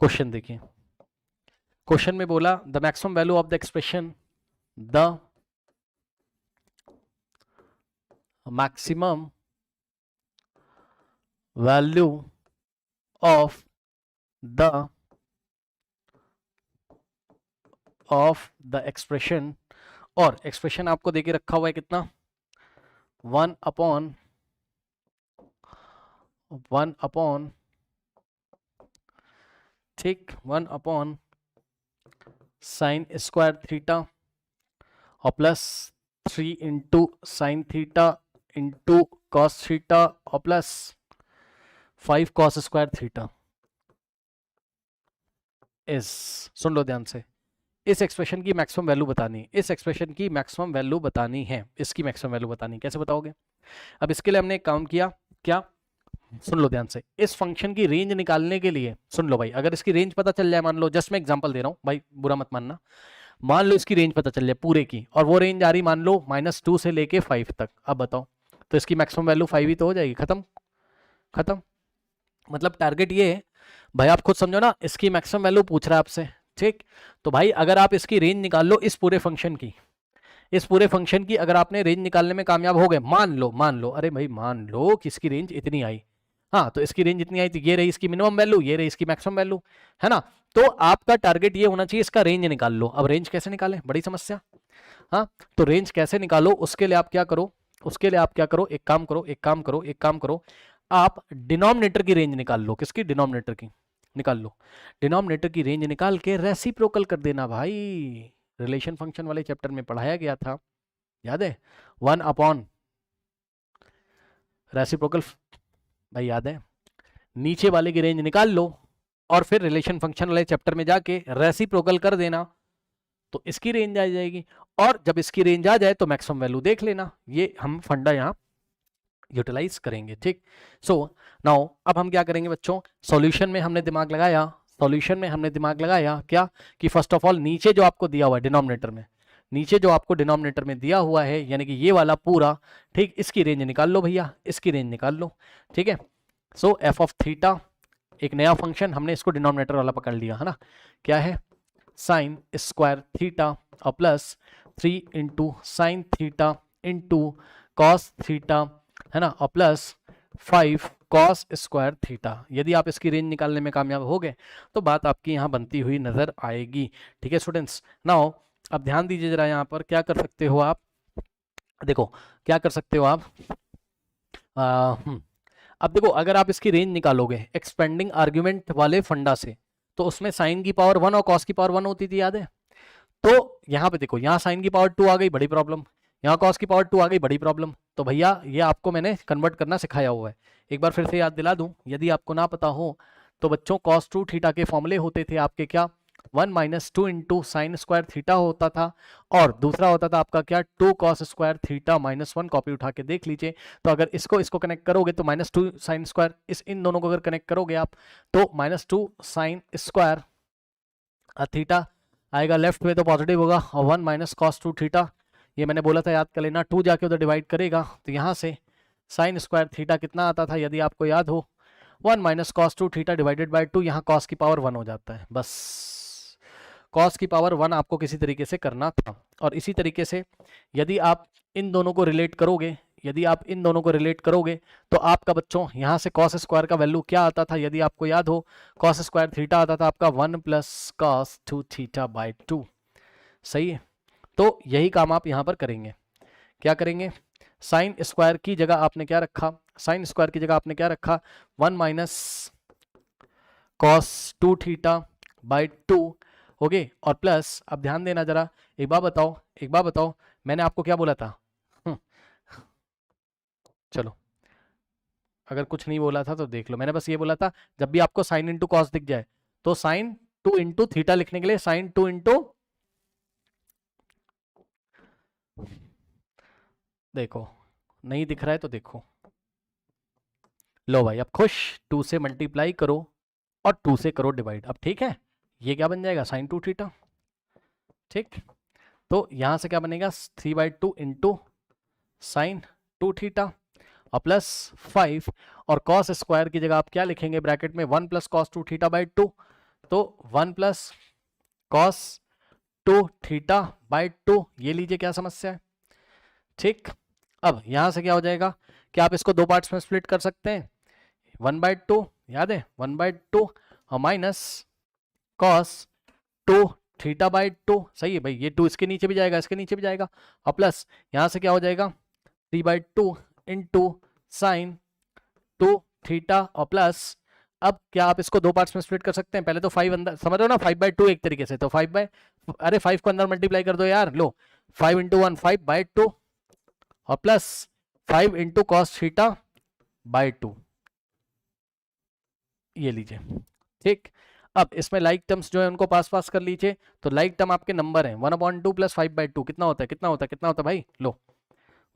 Question देखिए, question में बोला the maximum value of the expression, the maximum value of the expression, और expression आपको देके रखा हुआ है कितना, 1 अपॉन ठीक 1 साइन स्क्वायर थीटा और plus 3 into sine theta into cos theta और plus 5 cos square theta is, सुन लो ध्यान से, इस एक्सप्रेशन की मैक्सिमम वैल्यू बतानी, इस एक्सप्रेशन की मैक्सिमम वैल्यू बतानी है, इसकी मैक्सिमम वैल्यू बतानी, कैसे बताओगे? अब इसके लिए हमने एक काम किया, क्या, सुन लो ध्यान से, इस फंक्शन की रेंज निकालने के लिए, सुन लो भाई, अगर इसकी रेंज पता चल जाए, मान लो जस्ट मैं एग्जांपल दे रहा हूं भाई, बुरा मत मानना, मान लो इसकी रेंज पता चल जाए पूरे की, और वो रेंज आ रही मान लो -2 से लेके 5 तक, अब बताओ, तो इसकी मैक्सिमम वैल्यू 5 ही तो हो जाएगी, खत्म खत्म। मतलब टारगेट ये है भाई, आप खुद समझो ना, इसकी मैक्सिमम वैल्यू पूछ रहा है आपसे, ठीक, तो भाई अगर आप इसकी रेंज निकाल लो इस पूरे फंक्शन की, इस पूरे फंक्शन की अगर आपने रेंज निकालने में कामयाब हो गए, मान लो, अरे भाई मान लो कि इसकी रेंज इतनी आई, हाँ तो इसकी रेंज इतनी आई, तो ये रही इसकी मिनिमम वैल्यू, ये रही इसकी मैक्सिमम वैल्यू, है ना, तो आपका टारगेट ये होना चाहिए इसका रेंज निकाल लो। अब रेंज कैसे निकालें, बड़ी समस्या, हाँ तो रेंज कैसे निकालो, उसके लिए आप क्या करो, एक काम करो, आप डिनोमिनेटर की रेंज निकाल लो, किसकी, डिनोमिनेटर की निकाल लो, डिनोमिनेटर की रेंज निकाल के रेसिप्रोकल कर देना भाई, रिलेशन फंक्शन वाले चैप्टर में पढ़ाया गया था, याद है, 1 अपॉन रेसिप्रोकल, भाई याद है, नीचे वाले की रेंज निकाल लो और फिर रिलेशन फंक्शन वाले चैप्टर में जाके रेसिप्रोकल कर देना, तो इसकी रेंज आ जाएगी, और जब इसकी रेंज आ जाए तो मैक्सिमम वैल्यू देख लेना, ये हम फंडा यहां यूटिलाइज करेंगे, ठीक। सो नाउ अब हम क्या करेंगे बच्चों, सॉल्यूशन में हमने दिमाग लगाया, क्या कि फर्स्ट ऑफ ऑल नीचे जो आपको दिया हुआ है डिनोमिनेटर में, नीचे जो आपको डिनोमिनेटर में दिया हुआ है, यानी कि ये वाला पूरा, ठीक, इसकी रेंज निकाल लो भैया, इसकी रेंज निकाल लो, ठीक है। सो एफ ऑफ थीटा, एक नया फंक्शन हमने इसको डिनोमिनेटर वाला पकड़ लिया, है ना, क्या है, साइन स्क्वायर थीटा और plus 3 into sine theta into cos theta, है ना, और प्लस 5 कॉस स्क्वायर थीटा। यदि आप इसकी रेंज निकालने में कामयाब हो गए तो बात आपकी यहाँ बनती हुई नजर आएगी, ठीक है स्टूडेंट्स। नाउ अब ध्यान दीजिए जरा, यहाँ पर क्या कर सकते हो आप, देखो क्या कर सकते हो आप, अब देखो अगर आप इसकी रेंज निकालोगे एक्सपेंडिंग आर्ग्यूमेंट वाले फंडा से, तो उसमें साइन की पावर 1 और कॉस की पावर 1 होती थी, याद है, तो यहाँ पे देखो, यहाँ साइन की पावर 2 आ गई, बड़ी प्रॉब्लम, यहाँ कॉस की पावर 2 आ गई, बड़ी प्रॉब्लम, तो भैया ये आपको मैंने कन्वर्ट करना सिखाया हुआ है, एक बार फिर से याद दिला दूं यदि आपको ना पता हो तो बच्चों, cos 2 थीटा के फॉर्मूले होते थे आपके, क्या, 1 - 2 इंटू साइन स्क्वायर थीटा होता था, और दूसरा होता था आपका क्या, 2 cos स्क्वायर थीटा -1, कॉपी उठा के देख लीजिए, तो अगर इसको कनेक्ट करोगे तो -2 साइन स्क्वायर, इन दोनों को अगर कनेक्ट करोगे आप तो -2 साइन स्क्वायर थीटा आएगा, लेफ्ट में तो पॉजिटिव होगा, और 1 - cos 2 थीटा, ये मैंने बोला था याद कर लेना, 2 जाके उधर डिवाइड करेगा, तो यहाँ से साइन स्क्वायर थीटा कितना आता था, यदि आपको याद हो, 1 - cos 2 थीटा डिवाइडेड बाय 2, यहाँ cos की पावर 1 हो जाता है, बस cos की पावर 1 आपको किसी तरीके से करना था। और इसी तरीके से यदि आप इन दोनों को रिलेट करोगे, तो आपका बच्चों यहाँ से cos स्क्वायर का वैल्यू क्या आता था, यदि आपको याद हो, cos स्क्वायर थीटा आता था आपका 1 + cos 2 थीटा बाय 2, सही है। तो यही काम आप यहाँ पर करेंगे, क्या करेंगे, साइन स्क्वायर की जगह आपने क्या रखा, 1 - cos 2 थीटा बाय 2, ओके, और प्लस, अब ध्यान देना जरा, एक बार बताओ, मैंने आपको क्या बोला था, चलो अगर कुछ नहीं बोला था तो देख लो, मैंने बस ये बोला था जब भी आपको साइन इंटू कॉस दिख जाए तो साइन 2 इंटू थीटा लिखने के लिए साइन 2 इंटू, देखो नहीं दिख रहा है तो देखो, लो भाई अब खुश, 2 से मल्टीप्लाई करो और 2 से करो डिवाइड, अब ठीक है, ये क्या बन जाएगा, साइन 2 थीटा, ठीक, तो यहां से क्या बनेगा, 3/2 इंटू साइन 2 थीटा और प्लस 5, और कॉस स्क्वायर की जगह आप क्या लिखेंगे ब्रैकेट में, 1 + cos 2 थीटा बाई 2, तो 1 प्लस कॉस 2 थीटा बाई 2, ये लीजिए क्या समस्या है। ठीक, अब यहां से क्या हो जाएगा कि आप इसको दो पार्ट्स में स्प्लिट कर सकते हैं, 1/2 याद है 1/2 और माइनस कॉस 2 थीटा बाई 2, सही है भाई, ये 2 इसके नीचे भी जाएगा, इसके नीचे भी जाएगा, और प्लस यहां से क्या हो जाएगा 3/2 इंटू साइन 2 थीटा, और प्लस अब क्या आप इसको दो पार्ट्स में स्प्लिट कर सकते हैं, पहले तो 5 अंदर समझ रहे हो ना, 5/2 एक तरीके से, तो 5 को अंदर मल्टीप्लाई कर दो यार, लो 5 इंटू 1 5/2 और plus 5 into cos theta by 2, ये लीजिए। ठीक, अब इसमें लाइक टर्म्स जो है उनको पास पास कर लीजिए, तो लाइक टर्म आपके नंबर है 1/2 प्लस 5/2 कितना होता है, कितना होता है, कितना होता है भाई, लो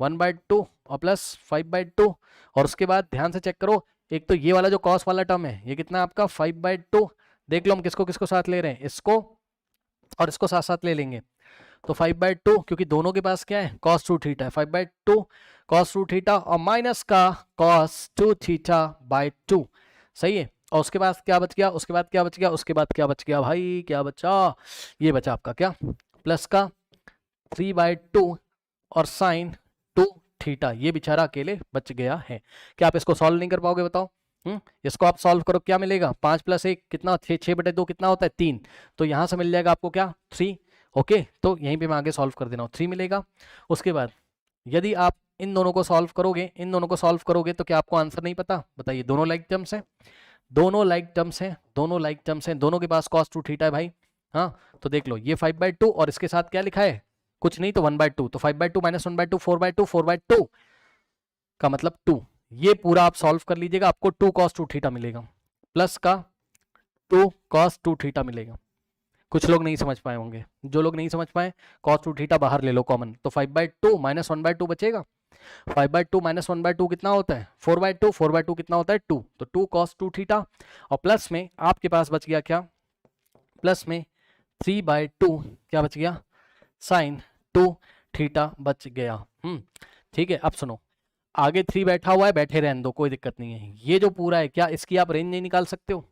1/2 और प्लस 5/2, और उसके बाद ध्यान से चेक करो, एक तो ये वाला जो कॉस वाला टर्म है ये कितना है आपका 5/2, देख लो हम किसको किसको साथ ले रहे हैं, इसको और इसको साथ साथ ले लेंगे, तो 5/2 क्योंकि दोनों के पास क्या है cos 2 थीटा है, 5/2 cos 2 थीटा और माइनस का cos 2 थीटा बाई 2, सही है। और उसके बाद क्या बच गया, उसके बाद क्या बच गया, उसके बाद क्या बच गया भाई, क्या बचा, ये बचा आपका क्या प्लस का 3/2 और साइन 2 थीटा, ये बेचारा अकेले बच गया है। क्या आप इसको सॉल्व नहीं कर पाओगे बताओ, इसको आप सॉल्व करो, क्या मिलेगा 5 + 1 कितना 6, 6/2 कितना होता है 3, तो यहां से मिल जाएगा आपको क्या 3, ओके, तो यहीं पे मैं आगे सॉल्व कर देना हूँ, 3 मिलेगा। उसके बाद यदि आप इन दोनों को सॉल्व करोगे, इन दोनों को सॉल्व करोगे तो क्या आपको आंसर नहीं पता, बताइए, दोनों लाइक टर्म्स हैं, दोनों लाइक टर्म्स हैं, दोनों लाइक टर्म्स हैं, दोनों के पास cos 2 थीटा है भाई, हाँ, तो देख लो ये 5/2 और इसके साथ क्या लिखा है, कुछ नहीं तो 1/2, तो 5/2 माइनस 1/2 4/2, 4/2 का मतलब 2, ये पूरा आप सॉल्व कर लीजिएगा, आपको 2 cos 2 थीटा मिलेगा, प्लस का 2 cos 2 थीटा मिलेगा। कुछ लोग नहीं समझ पाए होंगे, जो लोग नहीं समझ पाए cos 2 थीटा बाहर ले लो कॉमन, तो 5/2 माइनस 1/2 बचेगा, 5/2 माइनस 1/2 कितना होता है 4/2, 4/2 कितना होता है 2, तो 2 cos 2 थीटा, और प्लस में आपके पास बच गया क्या, प्लस में 3/2 क्या बच गया साइन 2 थीटा बच गया। ठीक है, अब सुनो, आगे 3 बैठा हुआ है, बैठे रहने दो, कोई दिक्कत नहीं है, ये जो पूरा है क्या इसकी आप रेंज नहीं निकाल सकते हो,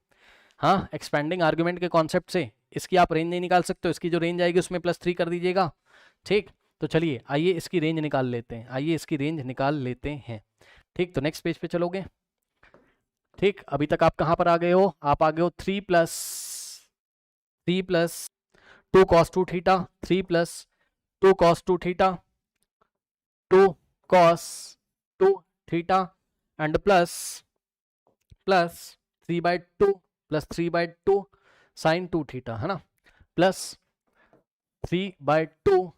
हाँ, एक्सपेंडिंग आर्गुमेंट के कॉन्सेप्ट से इसकी आप रेंज नहीं निकाल सकते हो, इसकी जो रेंज आएगी उसमें +3 कर दीजिएगा। ठीक, तो चलिए आइए इसकी रेंज निकाल लेते हैं, आइए इसकी रेंज निकाल लेते हैं। ठीक, तो नेक्स्ट पेज पे चलोगे। ठीक, अभी तक आप कहाँ पर आ गए हो, आप आ गए हो 3 + 2 cos 2 theta, 3 + 2 cos 2 theta, 2 cos 2 theta and plus 3/2 plus 3/2 sine 2 theta, है ना, प्लस 3/2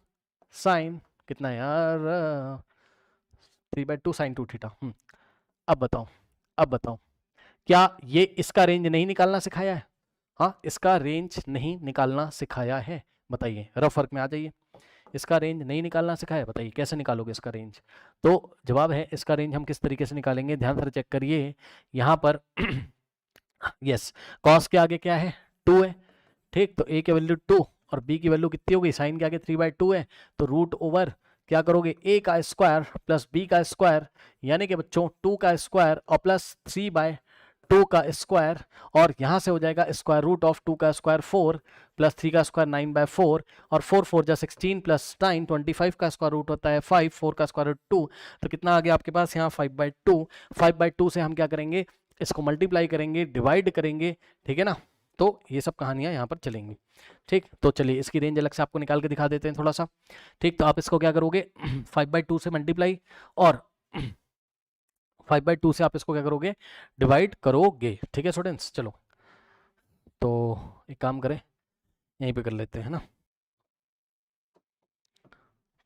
साइन कितना है यार 3/2 साइन 2 थीटा। अब बताओ, अब बताओ, क्या ये इसका रेंज नहीं निकालना सिखाया है, हाँ, इसका रेंज नहीं निकालना सिखाया है, बताइए, रफ वर्क में आ जाइए, इसका रेंज नहीं निकालना सिखाया, बताइए कैसे निकालोगे इसका रेंज, तो जवाब है इसका रेंज हम किस तरीके से निकालेंगे, ध्यान से चेक करिए यहाँ पर यस, कॉस के आगे क्या है 2 है, ठीक, तो a की वैल्यू 2 और b की वैल्यू कितनी हो गई, साइन के आगे 3/2 है, तो रूट ओवर क्या करोगे a का स्क्वायर प्लस b का स्क्वायर, यानी कि बच्चों 2 का स्क्वायर और प्लस 3/2 का स्क्वायर, और यहाँ से हो जाएगा स्क्वायर रूट ऑफ 2 का स्क्वायर 4 प्लस 3 का स्क्वायर 9/4, और 4 4 जा 16 प्लस 9 25 का स्क्वायर रूट होता है 5, 4 का स्क्वायर रूट 2, तो कितना आ गया आपके पास यहाँ 5/2, 5/2 से हम क्या करेंगे, इसको मल्टीप्लाई करेंगे, डिवाइड करेंगे, ठीक है ना, तो ये सब कहानियां यहाँ पर चलेंगी। ठीक, तो चलिए इसकी रेंज अलग से आपको निकाल के दिखा देते हैं थोड़ा सा। ठीक, तो आप इसको क्या करोगे 5/2 से मल्टीप्लाई और 5/2 से आप इसको क्या करोगे डिवाइड करोगे। ठीक है स्टूडेंट्स, चलो तो एक काम करें, यहीं पे कर लेते हैं ना।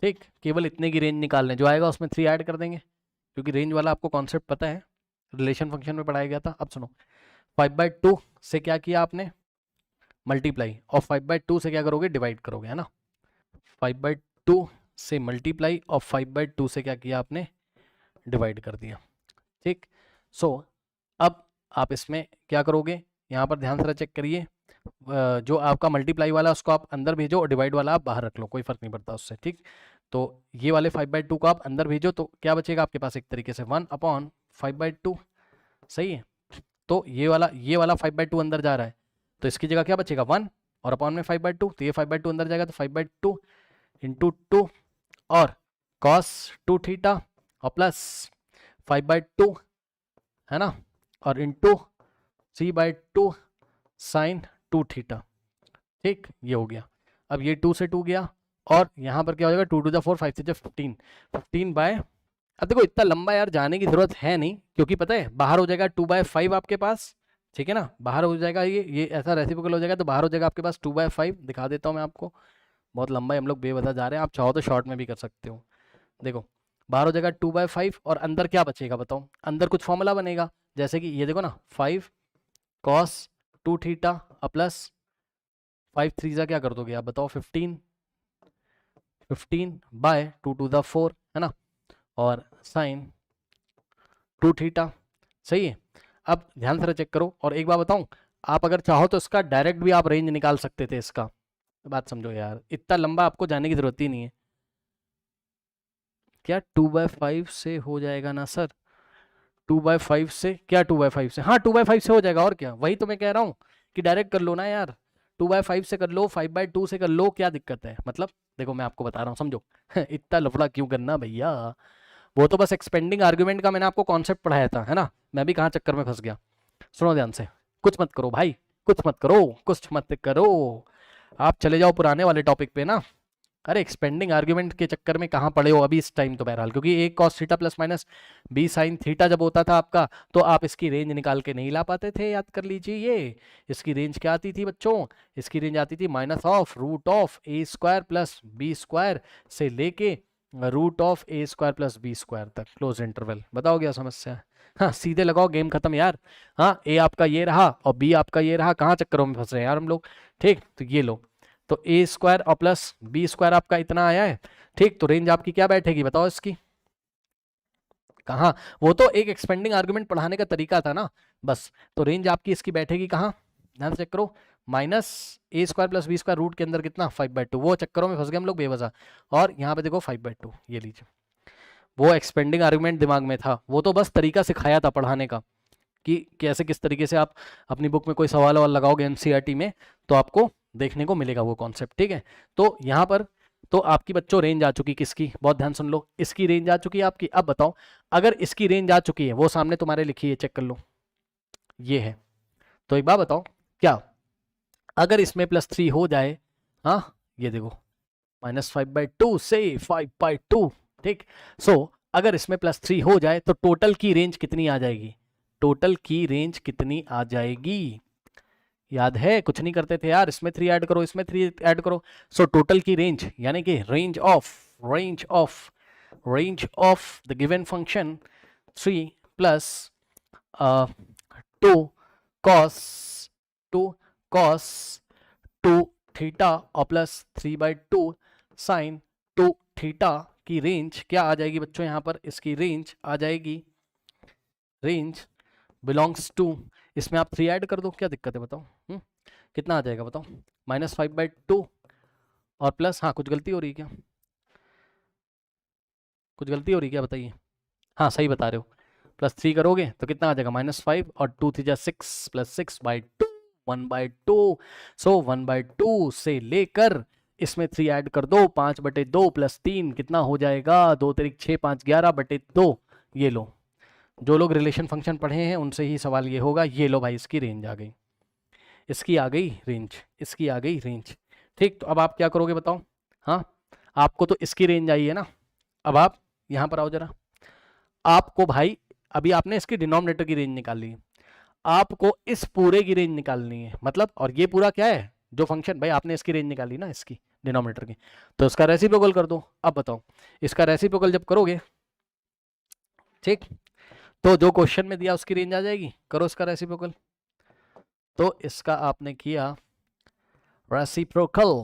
ठीक, केवल इतने की रेंज निकालने, जो आएगा उसमें 3 ऐड कर देंगे, क्योंकि रेंज वाला आपको कॉन्सेप्ट पता है, रिलेशन फंक्शन में पढ़ाया गया था। अब सुनो, 5/2 से क्या किया आपने मल्टीप्लाई, और 5/2 से क्या करोगे डिवाइड करोगे, है ना, 5/2 से मल्टीप्लाई और 5/2 से क्या किया आपने डिवाइड कर दिया। ठीक, सो अब आप इसमें क्या करोगे, यहाँ पर ध्यान से चेक करिए, जो आपका मल्टीप्लाई वाला उसको आप अंदर भेजो और डिवाइड वाला आप बाहर रख लो, कोई फर्क नहीं पड़ता उससे। ठीक, तो ये वाले 5/2 को आप अंदर भेजो, तो क्या बचेगा आपके पास एक तरीके से 1/5/2, सही है, तो ये वाला 5/2 अंदर जा रहा है, तो इसकी जगह क्या बचेगा 1 और अपॉन में 5/2, तो ये 5/2 अंदर जाएगा तो 5/2 इंटू 2 और cos 2 थीटा और प्लस 5/2 है ना, और इंटू 3/2 साइन 2 थीटा। ठीक, ये हो गया। अब ये 2 से 2 गया और यहाँ पर क्या हो जाएगा 2 टू द 4 5 से 15 15 बाय, अब देखो इतना लंबा यार जाने की जरूरत है नहीं, क्योंकि पता है बाहर हो जाएगा 2/5 आपके पास, ठीक है ना, बाहर हो जाएगा ये ऐसा रेसिप्रोकल हो जाएगा तो बाहर हो जाएगा आपके पास 2/5। दिखा देता हूँ मैं आपको, बहुत लंबा है, हम लोग बेवजह जा रहे हैं, आप चाहो तो शॉर्ट में भी कर सकते हो। देखो बाहर हो जाएगा 2/5 और अंदर क्या बचेगा बताओ, अंदर कुछ फॉर्मूला बनेगा, जैसे कि ये देखो ना 5 cos 2 थीटा प्लस 5 3 जा क्या कर दोगे आप बताओ 15 बाय 2 टू द 4 है ना, और साइन 2 थीटा। सही है। अब ध्यान से चेक करो, और एक बात बताऊं, आप अगर चाहो तो इसका डायरेक्ट भी आप रेंज निकाल सकते थे इसका, बात समझो यार, इतना लंबा आपको जाने की जरूरत ही नहीं है। क्या 2/5 से हो जाएगा ना सर, 2/5 से क्या 2/5 से, हाँ 2/5 से हो जाएगा, और क्या, वही तो मैं कह रहा हूँ कि डायरेक्ट कर लो ना यार, 2/5 से कर लो, 5/2 से कर लो, क्या दिक्कत है, मतलब देखो मैं आपको बता रहा हूँ समझो इतना लफड़ा क्यों करना भैया, वो तो बस एक्सपेंडिंग आर्गुमेंट का मैंने आपको कॉन्सेप्ट पढ़ाया था, है ना, मैं भी कहाँ चक्कर में फंस गया। सुनो ध्यान से, कुछ मत करो भाई, कुछ मत करो, कुछ मत करो, आप चले जाओ पुराने वाले टॉपिक पे ना। अरे एक्सपेंडिंग आर्गुमेंट के चक्कर में कहाँ पड़े हो अभी इस टाइम, तो बहरहाल क्योंकि a cos theta plus minus b sin theta जब होता था आपका, तो आप इसकी रेंज निकाल के नहीं ला पाते थे, याद कर लीजिए। ये इसकी रेंज क्या आती थी बच्चों, इसकी रेंज आती थी -√a² प्लस b² से लेके √a² प्लस b² तक, क्लोज इंटरवल। बताओ क्या समस्या, हाँ सीधे लगाओ, गेम खत्म यार। हाँ a आपका ये रहा और b आपका ये रहा, कहाँ चक्करों में फंस रहे हैं यार हम लोग। ठीक, तो ये लो, तो a² और प्लस b² आपका इतना आया है। ठीक, तो रेंज आपकी क्या बैठेगी बताओ इसकी, कहाँ, वो तो एक एक्सपेंडिंग आर्गुमेंट पढ़ाने का तरीका था ना बस, तो रेंज आपकी इसकी बैठेगी कहाँ, ध्यान से चेक करो, -a² प्लस b² रूट के अंदर कितना 5/2, वो चक्करों में फंस गए हम लोग बेवजह, और यहाँ पे देखो 5/2, ये लीजिए, वो एक्सपेंडिंग आर्गुमेंट दिमाग में था, वो तो बस तरीका सिखाया था पढ़ाने का कि कैसे किस तरीके से आप अपनी बुक में कोई सवाल वाल लगाओगे एनसीईआरटी में तो आपको देखने को मिलेगा वो कॉन्सेप्ट। ठीक है, तो यहाँ पर तो आपकी बच्चों रेंज आ चुकी किसकी, बहुत ध्यान सुन लो, इसकी रेंज आ चुकी है आपकी। अब बताओ अगर इसकी रेंज आ चुकी है, वो सामने तुम्हारे लिखी है, चेक कर लो, ये है, तो एक बात बताओ, क्या अगर इसमें +3 हो जाए, हाँ ये देखो -5/2 से 5/2, ठीक, सो अगर इसमें +3 हो जाए तो टोटल की रेंज कितनी आ जाएगी, टोटल की रेंज कितनी आ जाएगी, याद है कुछ नहीं करते थे यार, इसमें 3 ऐड करो, इसमें 3 ऐड करो, सो टोटल की रेंज यानी कि range of the given function 3 plus 2 cos 2 theta और प्लस 3/2 साइन 2 थीटा की रेंज क्या आ जाएगी बच्चों, यहाँ पर इसकी रेंज आ जाएगी, रेंज बिलोंग्स टू, इसमें आप 3 ऐड कर दो, क्या दिक्कत है बताओ, कितना आ जाएगा बताओ, -5/2 और प्लस, हाँ कुछ गलती हो रही है क्या, कुछ गलती हो रही है क्या बताइए, हाँ सही बता रहे हो, +3 करोगे तो कितना आ जाएगा -5 और 2 3 6 प्लस 6/2 1/2, सो 1/2 से लेकर इसमें 3 ऐड कर दो, 5/2 प्लस 3 कितना हो जाएगा, 2 3 6 5 11/2, ये लो, जो लोग रिलेशन फंक्शन पढ़े हैं उनसे ही सवाल ये होगा, ये लो भाई इसकी रेंज आ गई, इसकी आ गई रेंज, इसकी आ गई रेंज। ठीक, तो अब आप क्या करोगे बताओ, हाँ आपको तो इसकी रेंज आई है ना, अब आप यहाँ पर आओ जरा, आपको भाई अभी आपने इसकी डिनोमिनेटर की रेंज निकाल ली, आपको इस पूरे की रेंज निकालनी है, मतलब, और ये पूरा क्या है जो फंक्शन, भाई आपने इसकी रेंज निकाली ना इसकी डिनोमिनेटर की, तो इसका रेसिप्रोकल कर दो। अब बताओ इसका रेसिप्रोकल जब करोगे, ठीक, तो जो क्वेश्चन में दिया उसकी रेंज आ जाएगी, करो इसका रेसिप्रोकल, तो इसका आपने किया रेसिप्रोकल,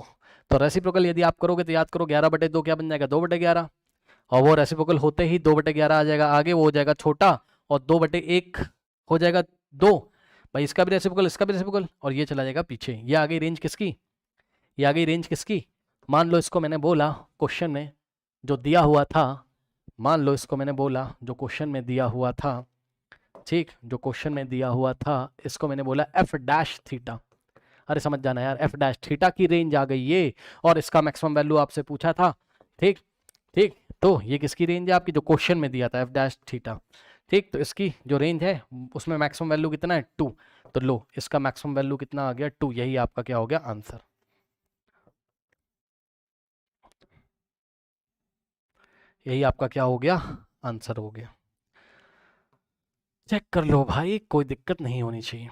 तो रेसिप्रोकल यदि आप करोगे तो याद करो 11/2 क्या बन जाएगा, 2/11, और वो रेसिप्रोकल होते ही 2/11 आ जाएगा आगे, वो हो जाएगा छोटा, और 2/1 हो जाएगा 2, भाई इसका भी रेसिप्रोकल, इसका भी रेसिप्रोकल, और ये चला जाएगा पीछे, ये आ गई रेंज किसकी, ये आ गई रेंज किसकी, मान लो इसको मैंने बोला क्वेश्चन में जो दिया हुआ था, मान लो इसको मैंने बोला जो क्वेश्चन में दिया हुआ था, ठीक, जो क्वेश्चन में दिया हुआ था इसको मैंने बोला f' थीटा, अरे समझ जाना यार, एफ डैश थीटा की रेंज आ गई ये, और इसका मैक्सिमम वैल्यू आपसे पूछा था। ठीक ठीक, तो ये किसकी रेंज है आपकी, जो क्वेश्चन में दिया था, एफ डैश थीटा। ठीक, तो इसकी जो रेंज है उसमें मैक्सिमम वैल्यू कितना है 2, तो लो इसका मैक्सिमम वैल्यू कितना आ गया 2, यही आपका क्या हो गया आंसर, यही आपका क्या हो गया आंसर हो गया। चेक कर लो भाई, कोई दिक्कत नहीं होनी चाहिए।